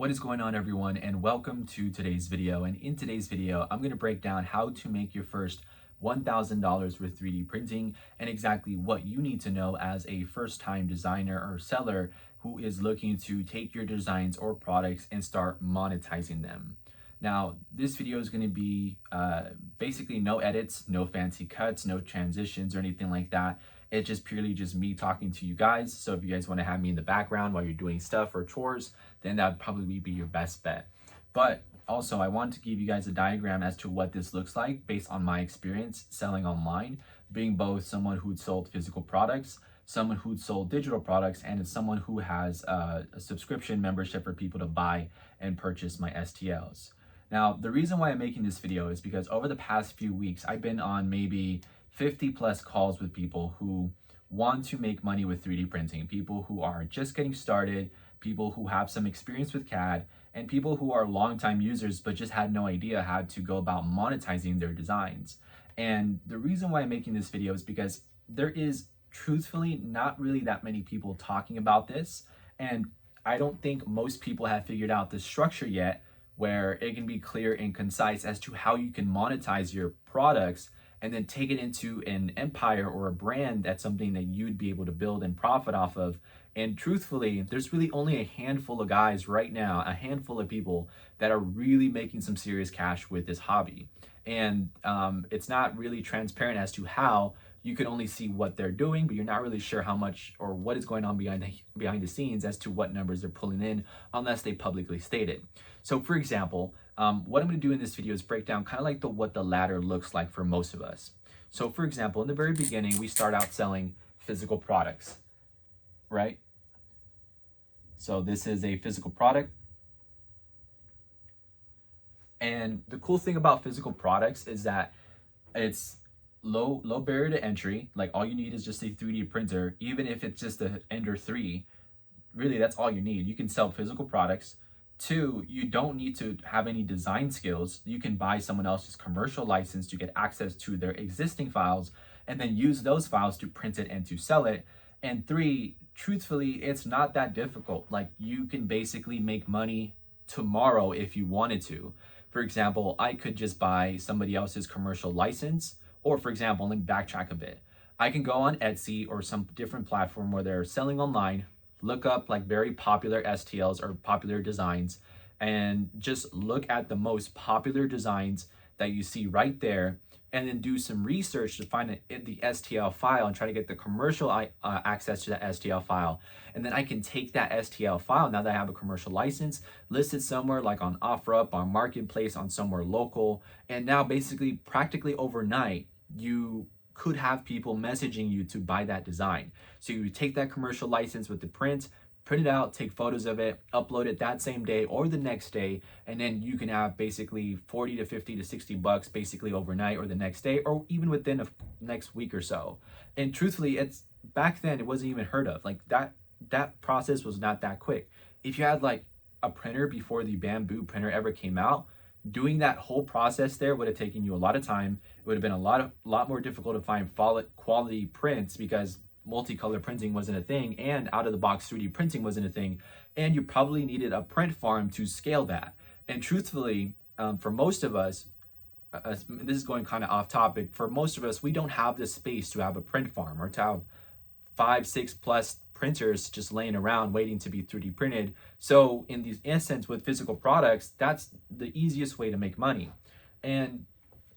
What is going on, everyone, and welcome to today's video. And in today's video, I'm going to break down how to make your first $1,000 with 3D printing and exactly what you need to know as a first-time designer or seller who is looking to take your designs or products and start monetizing them. Now, this video is going to be basically no edits, no fancy cuts, no transitions or anything like that. It's just purely just me talking to you guys. So if you guys want to have me in the background while you're doing stuff or chores, then that would probably be your best bet. But also, I want to give you guys a diagram as to what this looks like based on my experience selling online, being both someone who sold physical products, someone who sold digital products, and someone who has a subscription membership for people to buy and purchase my STLs. Now, the reason why I'm making this video is because over the past few weeks, I've been on maybe 50 plus calls with people who want to make money with 3D printing, people who are just getting started, people who have some experience with CAD, and people who are longtime users but just had no idea how to go about monetizing their designs. And the reason why I'm making this video is because there is truthfully not really that many people talking about this, and I don't think most people have figured out the structure yet where it can be clear and concise as to how you can monetize your products and then take it into an empire or a brand that's something that you'd be able to build and profit off of. And truthfully, there's really only a handful of guys right now, a handful of people that are really making some serious cash with this hobby. And it's not really transparent as to how. You can only see what they're doing, but you're not really sure how much or what is going on behind the scenes as to what numbers they're pulling in unless they publicly state it. So for example, what I'm going to do in this video is break down kind of like what the ladder looks like for most of us. So for example, in the very beginning, we start out selling physical products, right? So this is a physical product. And the cool thing about physical products is that it's low barrier to entry. Like all you need is just a 3D printer. Even if it's just a Ender 3, really that's all you need. You can sell physical products. 2, you don't need to have any design skills. You can buy someone else's commercial license to get access to their existing files and then use those files to print it and to sell it. And 3, truthfully, it's not that difficult. Like you can basically make money tomorrow if you wanted to. For example, I could just buy somebody else's commercial license. Or for example, let me backtrack a bit. I can go on Etsy or some different platform where they're selling online, look up like very popular STLs or popular designs, and just look at the most popular designs that you see right there, and then do some research to find the STL file and try to get the commercial access to that STL file. And then I can take that STL file, now that I have a commercial license, list it somewhere like on OfferUp, on Marketplace, on somewhere local. And now basically practically overnight, you could have people messaging you to buy that design. So you take that commercial license with the print it out, take photos of it, upload it that same day or the next day, and then you can have basically 40 to 50 to 60 bucks basically overnight or the next day or even within the next week or so. And truthfully, it's back then it wasn't even heard of. Like that process was not that quick. If you had like a printer before the Bamboo printer ever came out, doing that whole process there would have taken you a lot of time. It would have been a lot more difficult to find quality prints because multicolor printing wasn't a thing and out of the box 3D printing wasn't a thing, and you probably needed a print farm to scale that. And truthfully, for most of us, this is going kind of off topic, for most of us, we don't have the space to have a print farm or to have 5, 6 plus printers just laying around waiting to be 3D printed. So in this instance with physical products, that's the easiest way to make money. And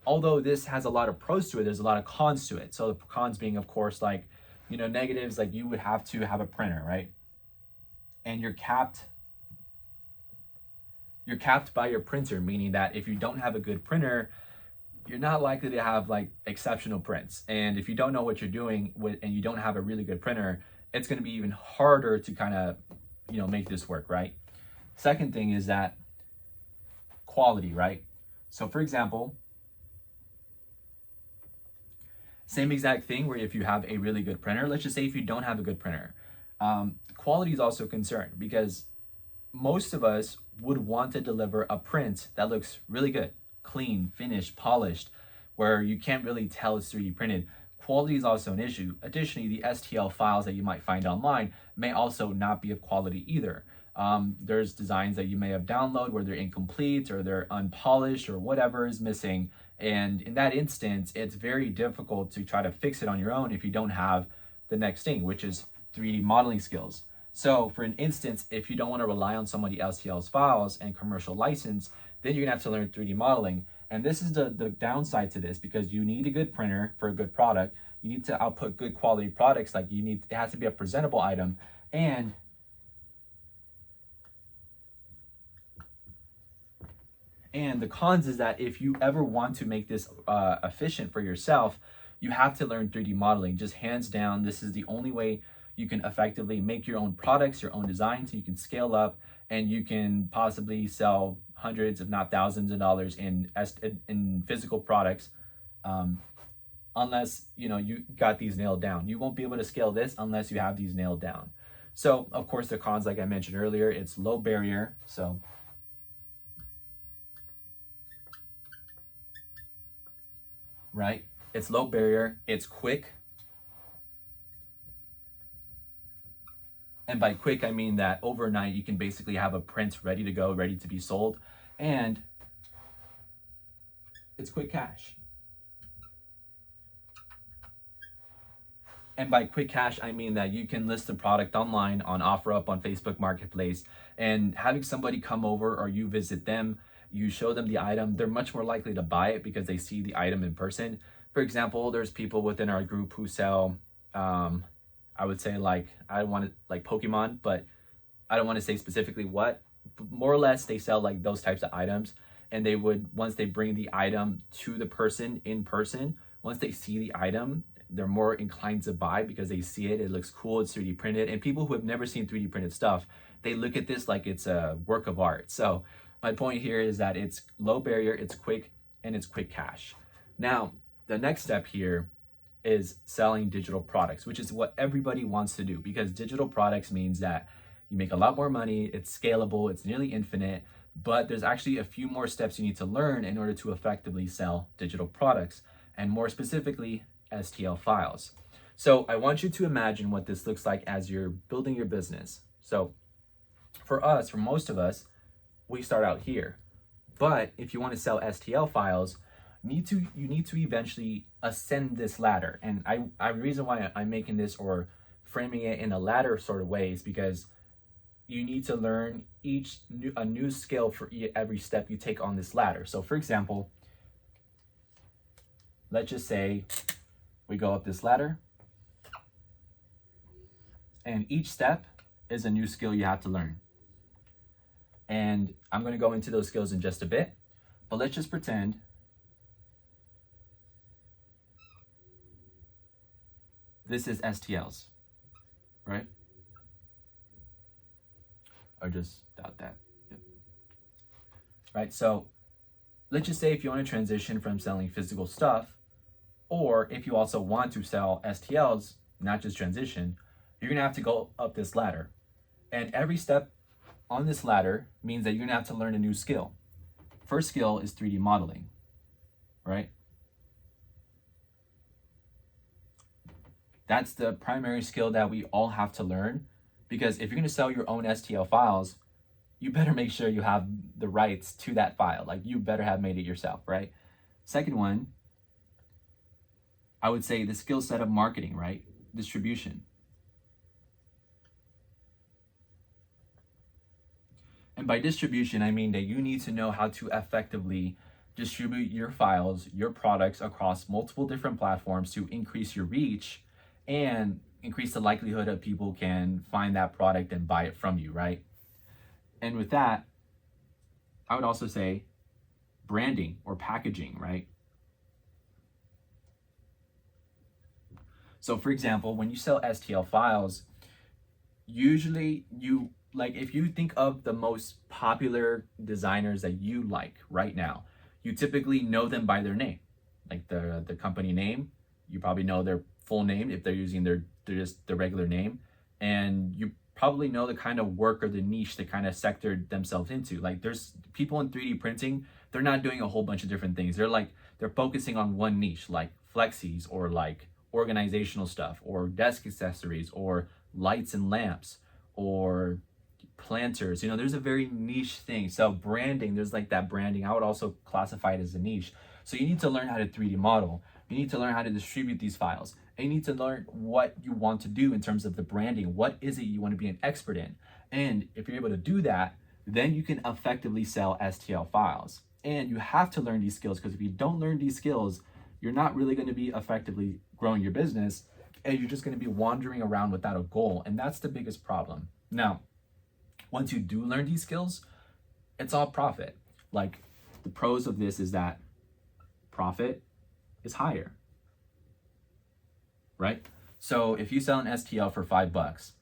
although this has a lot of pros to it, there's a lot of cons to it. So the cons being, of course, like, you know, negatives, like you would have to have a printer, right? And you're capped by your printer, meaning that if you don't have a good printer, you're not likely to have like exceptional prints. And if you don't know what you're doing with, and you don't have a really good printer, it's going to be even harder to kind of, you know, make this work, right? Second thing is that quality, right? So for example, same exact thing where if you have a really good printer, let's just say if you don't have a good printer, quality is also a concern because most of us would want to deliver a print that looks really good, clean, finished, polished, where you can't really tell it's 3D printed. Quality is also an issue. Additionally, the STL files that you might find online may also not be of quality either. There's designs that you may have downloaded where they're incomplete or they're unpolished or whatever is missing. And in that instance, it's very difficult to try to fix it on your own if you don't have the next thing, which is 3D modeling skills. So for an instance, if you don't want to rely on somebody else's files and commercial license, then you're gonna have to learn 3D modeling. And this is the downside to this, because you need a good printer for a good product. You need to output good quality products. Like it has to be a presentable item. And the cons is that if you ever want to make this efficient for yourself, you have to learn 3D modeling. Just hands down, this is the only way you can effectively make your own products, your own designs, so you can scale up and you can possibly sell hundreds, if not thousands of dollars in physical products, unless you got these nailed down. You won't be able to scale this unless you have these nailed down. So of course the cons, like I mentioned earlier, it's low barrier. So right, it's low barrier, it's quick. And by quick, I mean that overnight you can basically have a print ready to go, ready to be sold. And it's quick cash. And by quick cash, I mean that you can list the product online on OfferUp, on Facebook Marketplace, and having somebody come over or you visit them, you show them the item, they're much more likely to buy it because they see the item in person. For example, there's people within our group who sell, I would say like Pokemon, but I don't want to say specifically what. More or less, they sell like those types of items, and they would, once they bring the item to the person in person, once they see the item, they're more inclined to buy because they see it looks cool, it's 3D printed. And people who have never seen 3D printed stuff, they look at this like it's a work of art. So my point here is that it's low barrier, it's quick, and it's quick cash. Now, the next step here is selling digital products, which is what everybody wants to do, because digital products means that you make a lot more money, it's scalable, it's nearly infinite, but there's actually a few more steps you need to learn in order to effectively sell digital products, and more specifically, STL files. So I want you to imagine what this looks like as you're building your business. So for most of us, we start out here. But if you want to sell STL files, you need to eventually ascend this ladder. And I reason why I'm making this or framing it in a ladder sort of way is because you need to learn a new skill for every step you take on this ladder. So for example, let's just say we go up this ladder, and each step is a new skill you have to learn. And I'm going to go into those skills in just a bit, but let's just pretend this is STLs, right? Or just doubt that. Yep. Right, so let's just say if you want to transition from selling physical stuff, or if you also want to sell STLs, not just transition, you're gonna have to go up this ladder. And every step on this ladder means that you're gonna have to learn a new skill. First skill is 3D modeling, right? That's the primary skill that we all have to learn, because if you're gonna sell your own STL files, you better make sure you have the rights to that file. Like, you better have made it yourself, right? Second one, I would say the skill set of marketing, right? Distribution. And by distribution, I mean that you need to know how to effectively distribute your files, your products across multiple different platforms to increase your reach and increase the likelihood that people can find that product and buy it from you, right? And with that, I would also say branding or packaging, right? So for example, when you sell STL files, usually if you think of the most popular designers that you like right now, you typically know them by their name, like the company name. You probably know their full name if they're using their regular name, and you probably know the kind of work or the niche they kind of sectored themselves into. Like, there's people in 3D printing, they're not doing a whole bunch of different things. They're focusing on one niche, like flexis or like organizational stuff or desk accessories or lights and lamps or planters. You know, there's a very niche thing. So branding, there's like that branding. I would also classify it as a niche. So you need to learn how to 3D model. You need to learn how to distribute these files. And you need to learn what you want to do in terms of the branding. What is it you want to be an expert in? And if you're able to do that, then you can effectively sell STL files. And you have to learn these skills, because if you don't learn these skills, you're not really going to be effectively growing your business, and you're just going to be wandering around without a goal. And that's the biggest problem. Now, once you do learn these skills, it's all profit. Like, the pros of this is that profit is higher, right? So if you sell an STL for $5,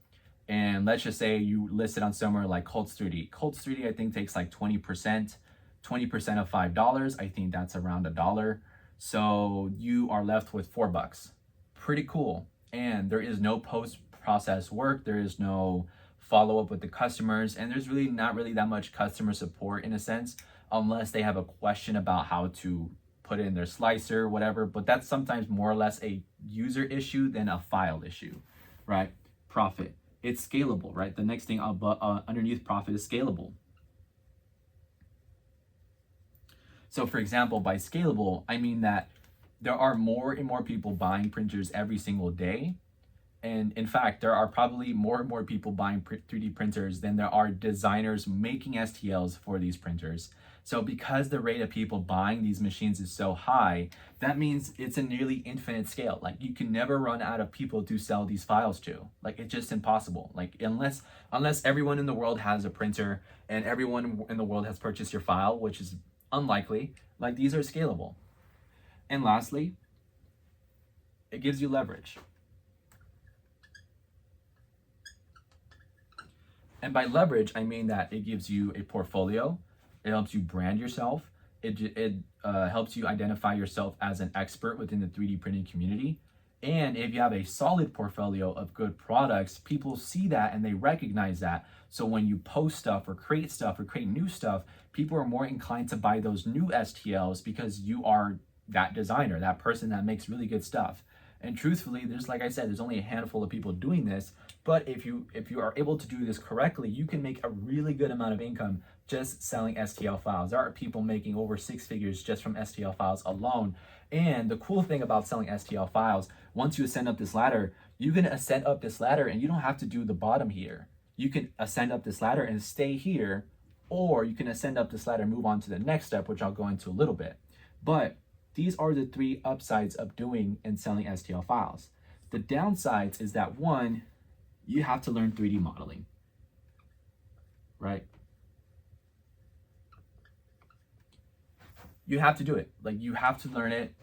and let's just say you list it on somewhere like Cults 3D. Cults 3D, I think, takes like 20%. 20% of $5, I think that's around $1. So you are left with $4. Pretty cool. And there is no post-process work. There is no follow-up with the customers. And there's really not really that much customer support in a sense, unless they have a question about how to put it in their slicer, whatever. But that's sometimes more or less a user issue than a file issue, right? Profit. It's scalable, right? The next thing underneath profit is scalable. So for example, by scalable, I mean that there are more and more people buying printers every single day. And in fact, there are probably more and more people buying 3D printers than there are designers making STLs for these printers. So because the rate of people buying these machines is so high, that means it's a nearly infinite scale. Like, you can never run out of people to sell these files to. Like, it's just impossible. Like, unless everyone in the world has a printer and everyone in the world has purchased your file, which is unlikely, like, these are scalable. And lastly, it gives you leverage. And by leverage, I mean that it gives you a portfolio. It helps you brand yourself. It helps you identify yourself as an expert within the 3D printing community. And if you have a solid portfolio of good products, people see that and they recognize that. So when you post stuff or create new stuff, people are more inclined to buy those new STLs because you are that designer, that person that makes really good stuff. And truthfully, like I said, there's only a handful of people doing this. But if you are able to do this correctly, you can make a really good amount of income just selling STL files. There are people making over 6 figures just from STL files alone. And the cool thing about selling STL files, once you ascend up this ladder, you can ascend up this ladder and you don't have to do the bottom here. You can ascend up this ladder and stay here, or you can ascend up this ladder and move on to the next step, which I'll go into a little bit. But these are the 3 upsides of doing and selling STL files. The downsides is that, one, you have to learn 3D modeling, right? You have to do it. Like, you have to learn it.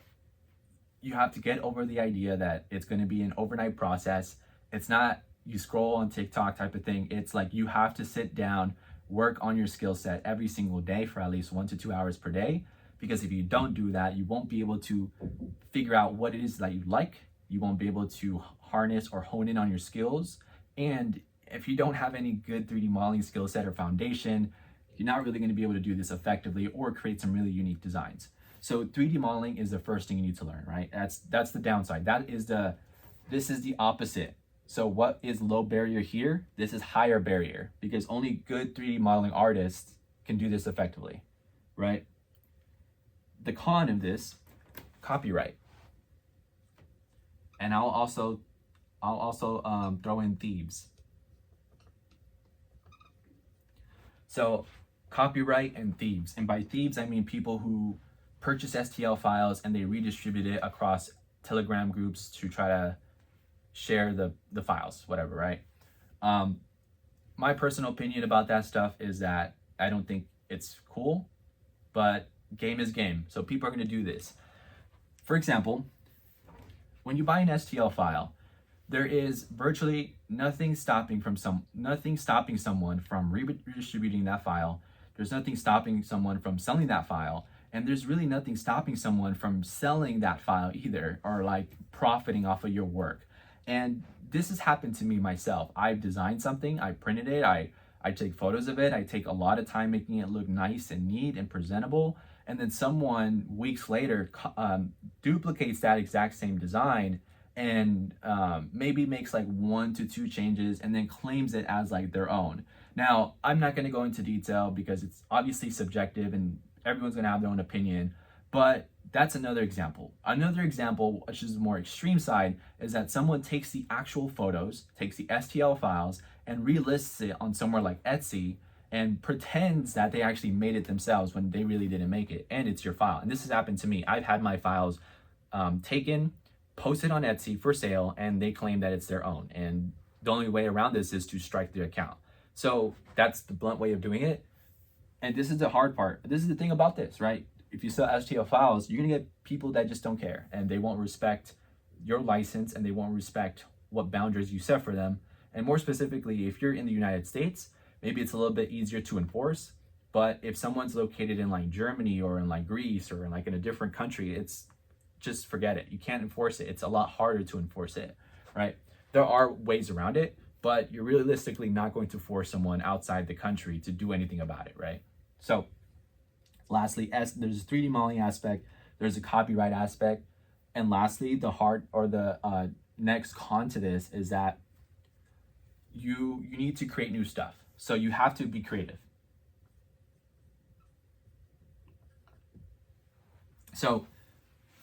You have to get over the idea that it's going to be an overnight process. It's not you scroll on TikTok type of thing. It's like you have to sit down, work on your skill set every single day for at least 1 to 2 hours per day. Because if you don't do that, you won't be able to figure out what it is that you like. You won't be able to harness or hone in on your skills. And if you don't have any good 3D modeling skill set or foundation, you're not really going to be able to do this effectively or create some really unique designs. So 3D modeling is the first thing you need to learn, right? That's the downside. This is the opposite. So what is low barrier here? This is higher barrier, because only good 3D modeling artists can do this effectively, right? The con of this, copyright. And I'll also throw in thieves. So copyright and thieves. And by thieves, I mean people who purchase STL files and they redistribute it across Telegram groups to try to share the files, whatever, right? My personal opinion about that stuff is that I don't think it's cool, but game is game. So people are going to do this. For example, when you buy an STL file, there is virtually nothing stopping someone from redistributing that file. There's nothing stopping someone from selling that file. And there's really nothing stopping someone from selling that file either, or like profiting off of your work. And this has happened to me myself. I've designed something, I printed it, I take photos of it, I take a lot of time making it look nice and neat and presentable. And then someone weeks later duplicates that exact same design and maybe makes like 1 to 2 changes and then claims it as like their own. Now, I'm not going to go into detail because it's obviously subjective and everyone's going to have their own opinion, but that's another example. Another example, which is the more extreme side, is that someone takes the actual photos, takes the STL files, and relists it on somewhere like Etsy and pretends that they actually made it themselves when they really didn't make it, and it's your file. And this has happened to me. I've had my files taken, posted on Etsy for sale, and they claim that it's their own. And the only way around this is to strike their account. So that's the blunt way of doing it. And this is the hard part. This is the thing about this, right? If you sell STL files, you're gonna get people that just don't care and they won't respect your license and they won't respect what boundaries you set for them. And more specifically, if you're in the United States, maybe it's a little bit easier to enforce. But if someone's located in like Germany or in like Greece or in like in a different country, it's just forget it. You can't enforce it. It's a lot harder to enforce it, right? There are ways around it, but you're realistically not going to force someone outside the country to do anything about it, right? So lastly, there's a 3D modeling aspect, there's a copyright aspect, and lastly, the next con to this is that you need to create new stuff. So you have to be creative. So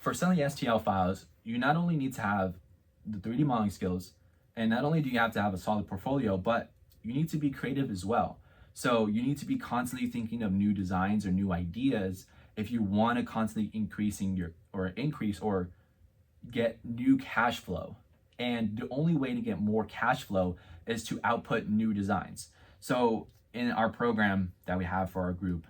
for selling STL files, you not only need to have the 3D modeling skills, and not only do you have to have a solid portfolio, but you need to be creative as well. So you need to be constantly thinking of new designs or new ideas if you want to constantly increase or get new cash flow. And the only way to get more cash flow is to output new designs. So in our program that we have for our group,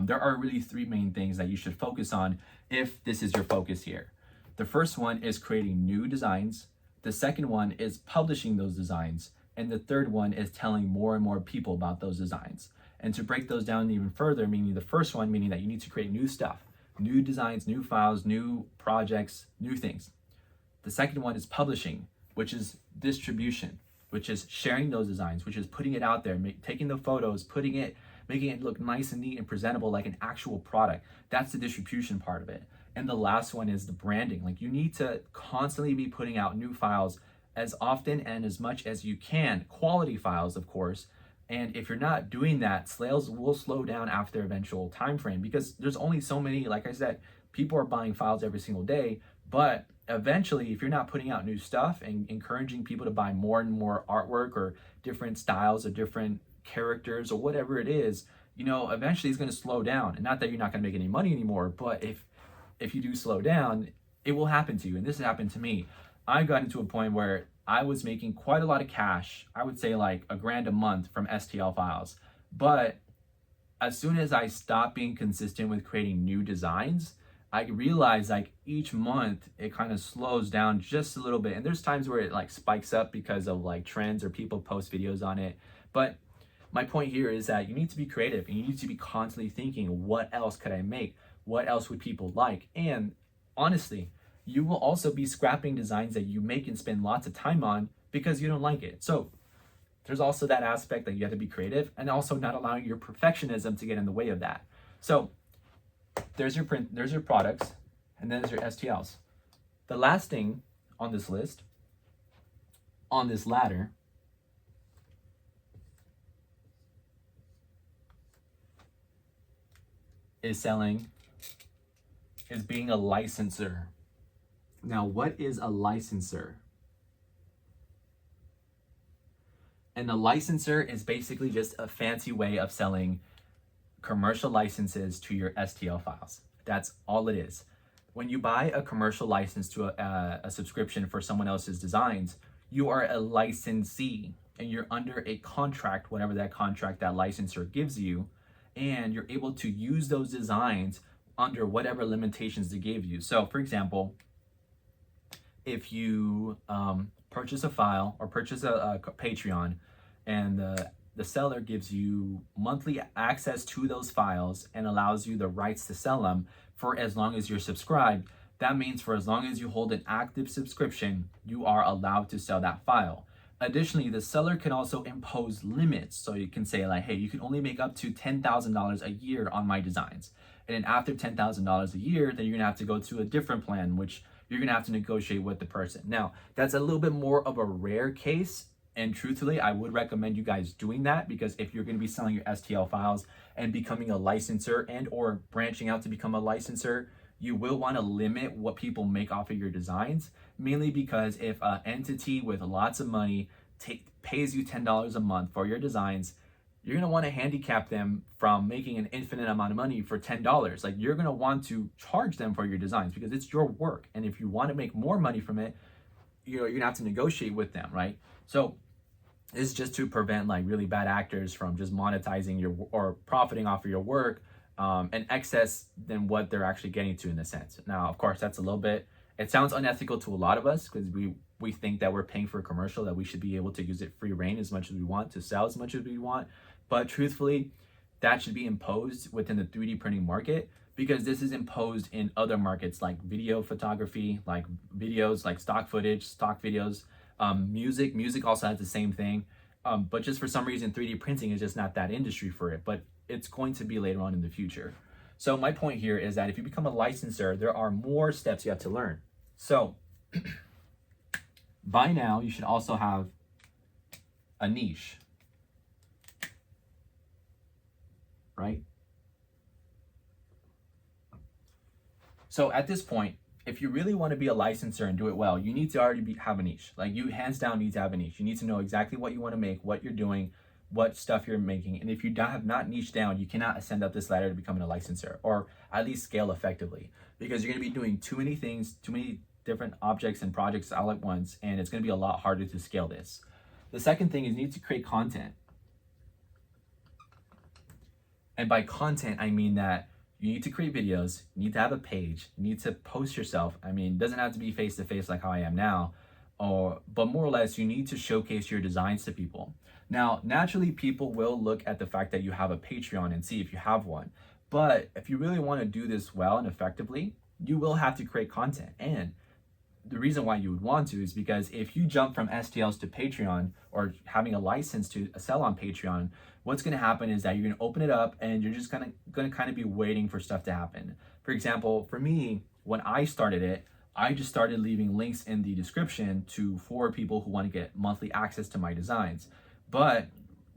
there are really three main things that you should focus on if this is your focus here. The first one is creating new designs. The second one is publishing those designs. And the third one is telling more and more people about those designs. And to break those down even further, meaning the first one, meaning that you need to create new stuff, new designs, new files, new projects, new things. The second one is publishing, which is distribution, which is sharing those designs, which is putting it out there, taking the photos, making it look nice and neat and presentable like an actual product. That's the distribution part of it. And the last one is the branding. Like you need to constantly be putting out new files as often and as much as you can, quality files, of course. And if you're not doing that, sales will slow down after eventual time frame because there's only so many, like I said, people are buying files every single day. But eventually, if you're not putting out new stuff and encouraging people to buy more and more artwork or different styles or different characters or whatever it is, eventually it's going to slow down. And not that you're not going to make any money anymore, but if you do slow down, it will happen to you. And this happened to me. I got into a point where I was making quite a lot of cash. I would say like $1,000 a month from STL files. But as soon as I stopped being consistent with creating new designs, I realized like each month it kind of slows down just a little bit. And there's times where it like spikes up because of like trends or people post videos on it. But my point here is that you need to be creative and you need to be constantly thinking, what else could I make? What else would people like? And honestly, you will also be scrapping designs that you make and spend lots of time on because you don't like it. So there's also that aspect that you have to be creative and also not allowing your perfectionism to get in the way of that. So there's your print, there's your products, and then there's your STLs. The last thing on this list, on this ladder, is being a licensor. Now, what is a licensor? And a licensor is basically just a fancy way of selling commercial licenses to your STL files. That's all it is. When you buy a commercial license to a subscription for someone else's designs, you are a licensee and you're under a contract, whatever that contract that licensor gives you, and you're able to use those designs under whatever limitations they gave you. So for example, if you purchase a file or purchase a Patreon and the seller gives you monthly access to those files and allows you the rights to sell them for as long as you're subscribed, that means for as long as you hold an active subscription, you are allowed to sell that file. Additionally, the seller can also impose limits. So you can say like, hey, you can only make up to $10,000 a year on my designs. And then after $10,000 a year, then you're gonna have to go to a different plan, which you're gonna have to negotiate with the person. Now, that's a little bit more of a rare case And truthfully, I would recommend you guys doing that, because if you're going to be selling your STL files and becoming a licenser and or branching out to become a licenser, you will want to limit what people make off of your designs, mainly because if an entity with lots of money pays you $10 a month for your designs, you're going to want to handicap them from making an infinite amount of money for $10. Like, you're going to want to charge them for your designs because it's your work. And if you want to make more money from it, you're going to have to negotiate with them, right? So this is just to prevent like really bad actors from just monetizing your or profiting off of your work and excess than what they're actually getting to in a sense. Now, of course, that's a little bit, it sounds unethical to a lot of us because we think that we're paying for a commercial, that we should be able to use it free reign as much as we want, to sell as much as we want. But truthfully, that should be imposed within the 3D printing market, because this is imposed in other markets like video photography, like videos, like stock footage, stock videos, music also has the same thing. But just for some reason, 3D printing is just not that industry for it, but it's going to be later on in the future. So my point here is that if you become a licensor, there are more steps you have to learn. So by now, you should also have a niche, right? So at this point, if you really want to be a licensor and do it well, you need to already have a niche. Like, you hands down need to have a niche. You need to know exactly what you want to make, what you're doing, what stuff you're making. And if you have not niched down, you cannot ascend up this ladder to becoming a licensor, or at least scale effectively, because you're going to be doing too many things, too many different objects and projects all at once, and it's going to be a lot harder to scale this. The second thing is you need to create content. And by content, I mean that you need to create videos, you need to have a page, you need to post yourself. I mean, it doesn't have to be face-to-face like how I am now, but more or less, you need to showcase your designs to people. Now, naturally, people will look at the fact that you have a Patreon and see if you have one. But if you really want to do this well and effectively, you will have to create content. And the reason why you would want to is because if you jump from STLs to Patreon, or having a license to sell on Patreon, what's going to happen is that you're going to open it up and you're just going to kind of be waiting for stuff to happen. For example, for me, when I started it, I just started leaving links in the description for people who want to get monthly access to my designs. But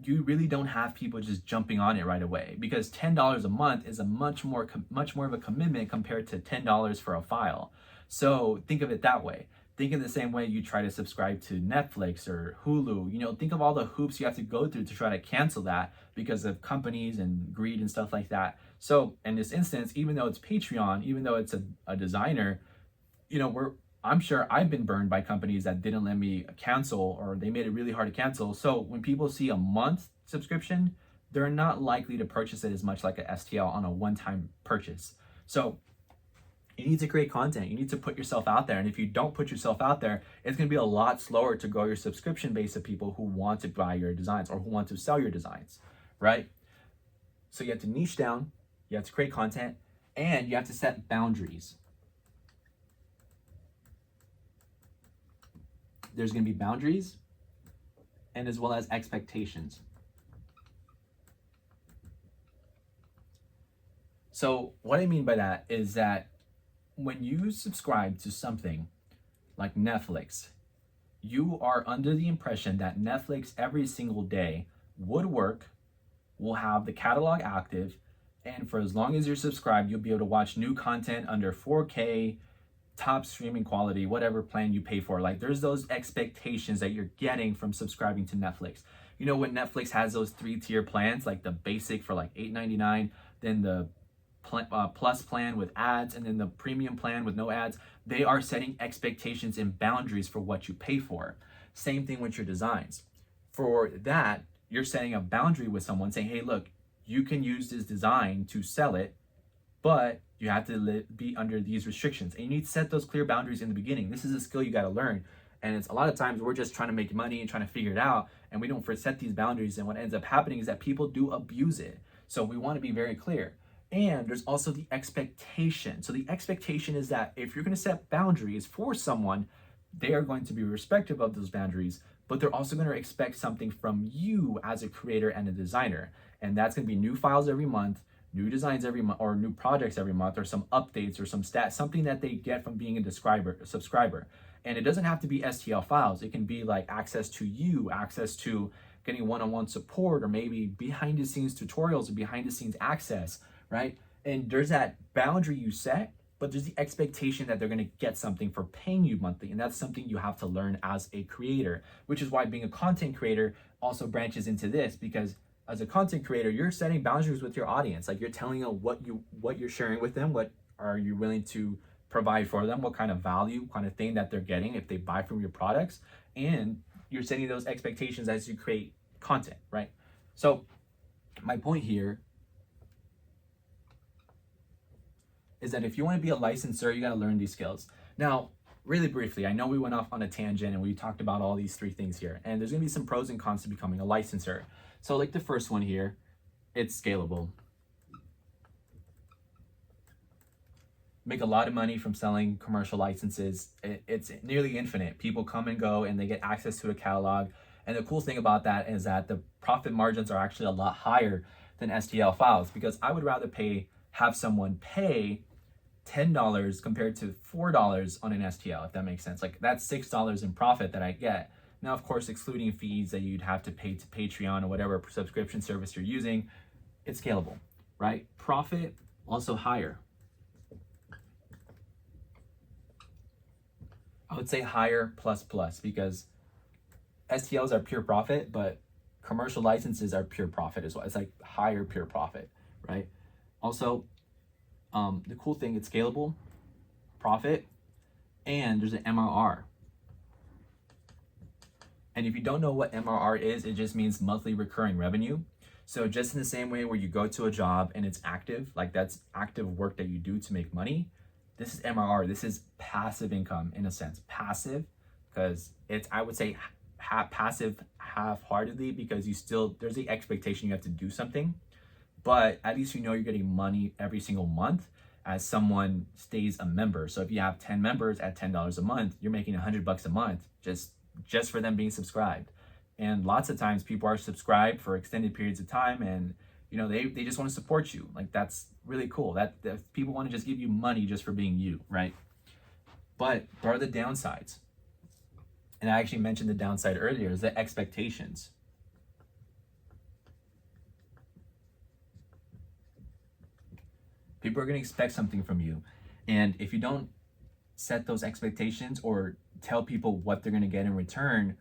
you really don't have people just jumping on it right away, because $10 a month is a much more of a commitment compared to $10 for a file. So think of it that way. Think in the same way you try to subscribe to Netflix or Hulu. Think of all the hoops you have to go through to try to cancel that because of companies and greed and stuff like that. So in this instance, even though it's Patreon, even though it's a designer, I'm sure I've been burned by companies that didn't let me cancel, or they made it really hard to cancel. So when people see a month subscription, they're not likely to purchase it as much like a STL on a one-time purchase. So you need to create content. You need to put yourself out there. And if you don't put yourself out there, it's going to be a lot slower to grow your subscription base of people who want to buy your designs or who want to sell your designs, right? So you have to niche down, you have to create content, and you have to set boundaries. There's going to be boundaries, and as well as expectations. So what I mean by that is that when you subscribe to something like Netflix, you are under the impression that Netflix every single day will have the catalog active, and for as long as you're subscribed, you'll be able to watch new content under 4K, top streaming quality, whatever plan you pay for. Like, there's those expectations that you're getting from subscribing to Netflix. When Netflix has those 3-tier plans, like the basic for like $8.99, then the plus plan with ads, and then the premium plan with no ads, they are setting expectations and boundaries for what you pay for. Same thing with your designs. For that, you're setting a boundary with someone saying, hey, look, you can use this design to sell it, but you have to be under these restrictions. And you need to set those clear boundaries in the beginning. This is a skill you got to learn. And it's a lot of times we're just trying to make money and trying to figure it out, and we don't first set these boundaries. And what ends up happening is that people do abuse it. So we want to be very clear. And there's also the expectation. So the expectation is that if you're going to set boundaries for someone, they are going to be respectful of those boundaries, but they're also going to expect something from you as a creator and a designer. And that's going to be new files every month, new designs every month or new projects every month or some updates or some stats, something that they get from being a subscriber. And it doesn't have to be STL files. It can be like access to you, access to getting one-on-one support, or maybe behind the scenes tutorials or behind the scenes access, right? And there's that boundary you set, but there's the expectation that they're going to get something for paying you monthly. And that's something you have to learn as a creator, which is why being a content creator also branches into this, because as a content creator, you're setting boundaries with your audience. Like, you're telling them what you're sharing with them, what are you willing to provide for them, what kind of value, kind of thing that they're getting if they buy from your products. And you're setting those expectations as you create content, right? So my point here is that if you want to be a licensor, you got to learn these skills. Now, really briefly, I know we went off on a tangent and we talked about all these 3 things here, and there's going to be some pros and cons to becoming a licensor. So like the first one here, it's scalable. Make a lot of money from selling commercial licenses. It's nearly infinite. People come and go and they get access to a catalog. And the cool thing about that is that the profit margins are actually a lot higher than STL files, because I would rather have someone pay $10 compared to $4 on an STL, if that makes sense. Like, that's $6 in profit that I get. Now, of course, excluding fees that you'd have to pay to Patreon or whatever subscription service you're using, it's scalable, right? Profit also higher. I would say higher plus, because STLs are pure profit, but commercial licenses are pure profit as well. It's like higher pure profit, right? Also, the cool thing, it's scalable, profit, and there's an MRR. And if you don't know what MRR is, it just means monthly recurring revenue. So just in the same way where you go to a job and it's active, like that's active work that you do to make money, this is MRR. This is passive income in a sense. Passive, because it's, I would say, passive half-heartedly, because there's the expectation you have to do something, but at least you know you're getting money every single month as someone stays a member. So if you have 10 members at $10 a month, you're making $100 a month just for them being subscribed. And lots of times people are subscribed for extended periods of time, and they just want to support you. Like, that's really cool. That people want to just give you money just for being you, right? But there are the downsides. And I actually mentioned the downside earlier, is the expectations. People are going to expect something from you. And if you don't set those expectations or tell people what they're going to get in return,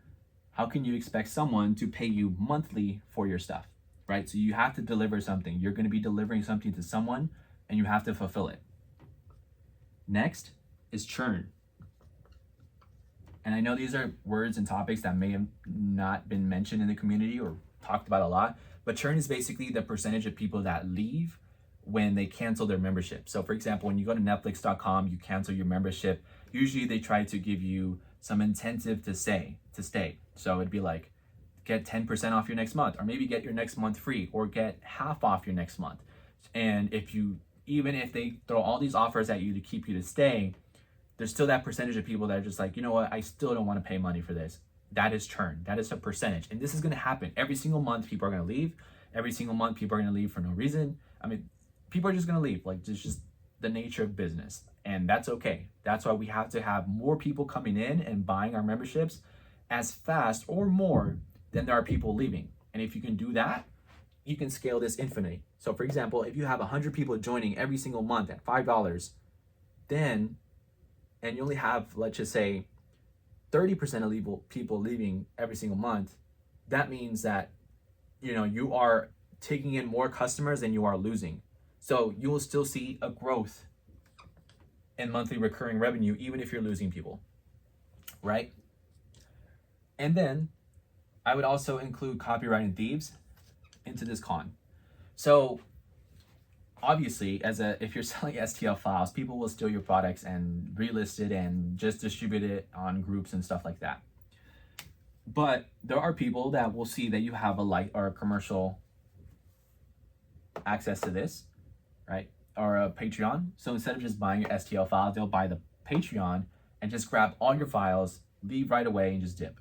how can you expect someone to pay you monthly for your stuff, right? So you have to deliver something. You're going to be delivering something to someone, and you have to fulfill it. Next is churn. And I know these are words and topics that may have not been mentioned in the community or talked about a lot, but churn is basically the percentage of people that leave when they cancel their membership. So for example, when you go to netflix.com, you cancel your membership, usually they try to give you some incentive to stay. So it'd be like, get 10% off your next month, or maybe get your next month free, or get half off your next month. And even if they throw all these offers at you to keep you to stay, there's still that percentage of people that are just like, you know what, I still don't want to pay money for this. That is churn. That is a percentage. And this is going to happen every single month. People are going to leave. Every single month, people are going to leave for no reason. I mean, people are just going to leave. Like, it's just the nature of business. And that's okay. That's why we have to have more people coming in and buying our memberships as fast or more than there are people leaving. And if you can do that, you can scale this infinitely. So for example, if you have 100 people joining every single month at $5, and you only have, let's just say, 30% of people leaving every single month, that means that, you are taking in more customers than you are losing. So you will still see a growth in monthly recurring revenue, even if you're losing people, right? And then I would also include copyright and thieves into this con. So obviously, if you're selling STL files, people will steal your products and relist it and just distribute it on groups and stuff like that. But there are people that will see that you have a commercial access to this, right? Or a Patreon. So instead of just buying your STL file, they'll buy the Patreon and just grab all your files, leave right away, and just dip.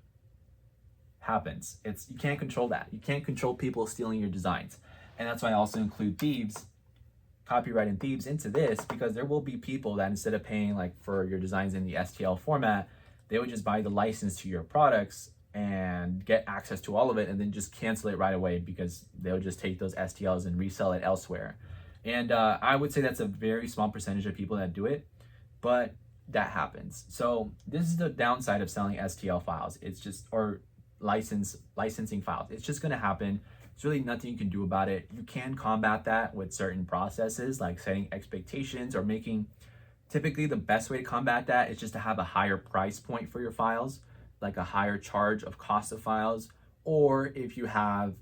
Happens. You can't control that. You can't control people stealing your designs. And that's why I also include thieves copyright and thieves into this, because there will be people that instead of paying like for your designs in the STL format, they would just buy the license to your products and get access to all of it and then just cancel it right away because they'll just take those STLs and resell it elsewhere. And I would say that's a very small percentage of people that do it, but that happens. So this is the downside of selling STL files. It's just, or licensing files. It's just gonna happen. There's really nothing you can do about it. You can combat that with certain processes like setting expectations or making, typically the best way to combat that is just to have a higher price point for your files, like a higher charge of cost of files. Or if you have,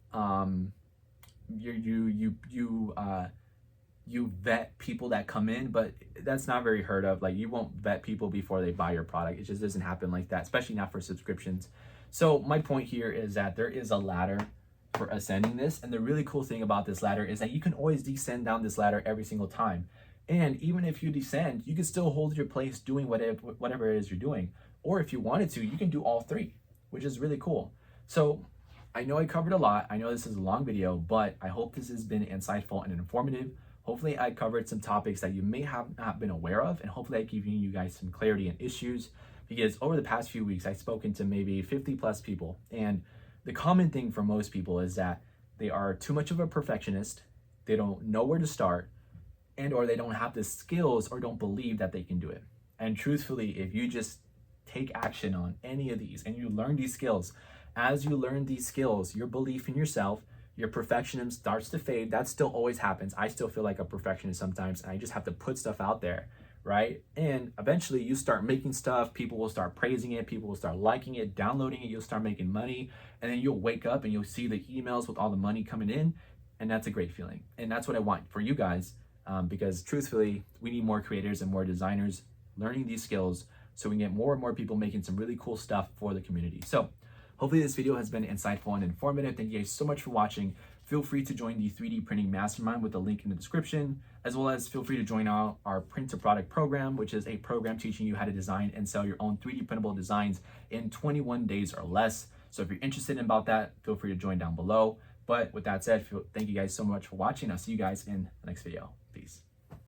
you vet people that come in, but that's not very heard of. Like you won't vet people before they buy your product. It just doesn't happen like that, especially not for subscriptions. So my point here is that there is a ladder for ascending this. And the really cool thing about this ladder is that you can always descend down this ladder every single time. And even if you descend, you can still hold your place doing whatever it is you're doing. Or if you wanted to, you can do all three, which is really cool. So I know I covered a lot. I know this is a long video, but I hope this has been insightful and informative. Hopefully I covered some topics that you may have not been aware of, and hopefully I've given you guys some clarity and issues, because over the past few weeks, I've spoken to maybe 50 plus people, and the common thing for most people is that they are too much of a perfectionist, they don't know where to start, and or they don't have the skills or don't believe that they can do it. And truthfully, if you just take action on any of these and you learn these skills, as you learn these skills, your belief in yourself, your perfectionism starts to fade. That still always happens. I still feel like a perfectionist sometimes, and I just have to put stuff out there, right? And eventually you start making stuff, people will start praising it, people will start liking it, downloading it, you'll start making money, and then you'll wake up and you'll see the emails with all the money coming in, and that's a great feeling. And that's what I want for you guys, because truthfully, we need more creators and more designers learning these skills so we can get more and more people making some really cool stuff for the community. So hopefully this video has been insightful and informative. Thank you guys so much for watching. Feel free to join the 3D printing mastermind with the link in the description, as well as feel free to join our print to product program, which is a program teaching you how to design and sell your own 3D printable designs in 21 days or less. So if you're interested in about that, feel free to join down below. But with that said, thank you guys so much for watching. I'll see you guys in the next video. Peace.